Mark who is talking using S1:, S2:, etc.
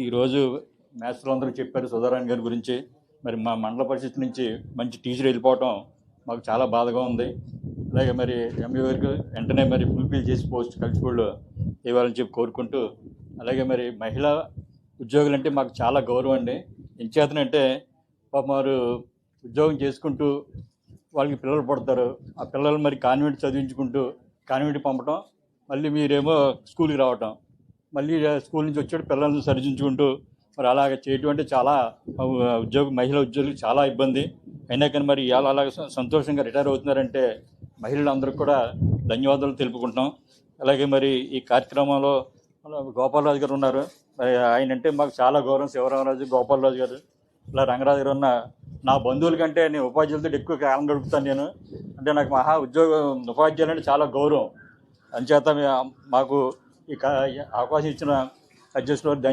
S1: ఈరోజు మాస్టర్లు అందరూ చెప్పారు సుధారాణి గారి గురించి. మరి మా మండల పరిషత్ నుంచి మంచి టీచర్ వెళ్ళిపోవటం మాకు చాలా బాధగా ఉంది. అలాగే మరి ఎంఈ గారికి వెంటనే మరి ఫుల్ఫిల్ చేసి పోస్ట్ కలిసిపోళ్ళు ఇవ్వాలని చెప్పి కోరుకుంటూ, అలాగే మరి మహిళా ఉద్యోగులు అంటే మాకు చాలా గౌరవం అండి. ఎంచేతనంటే పాపం వారు ఉద్యోగం చేసుకుంటూ వాళ్ళకి పిల్లలు పడతారు. ఆ పిల్లలు మరి కాన్వెంట్ చదివించుకుంటూ కాన్వెంట్కి పంపటం, మళ్ళీ మీరేమో స్కూల్కి రావటం, మళ్ళీ స్కూల్ నుంచి వచ్చాడు పిల్లల్ని సరిదించుకుంటూ మరి అలాగ చేయటం అంటే చాలా మహిళా ఉద్యోగులకు చాలా ఇబ్బంది. అయినా కానీ మరి ఇవాళ అలాగ సంతోషంగా రిటైర్ అవుతున్నారంటే మహిళలందరికీ కూడా ధన్యవాదాలు తెలుపుకుంటున్నాం. అలాగే మరి ఈ కార్యక్రమంలో గోపాలరాజు గారు ఉన్నారు. మరి ఆయన అంటే మాకు చాలా గౌరవం. శివరామరాజు, గోపాలరాజు గారు, ఇలా రంగరాజు గారు ఉన్న నా బంధువుల కంటే నేను ఉపాధ్యాయులతో ఎక్కువ కాలం గడుపుతాను. నేను అంటే నాకు ఉపాధ్యాయులు అంటే చాలా గౌరవం. అంచేత మాకు ఈ అవకాశం ఇచ్చిన అధ్యక్షులు ధన్యవాదాలు.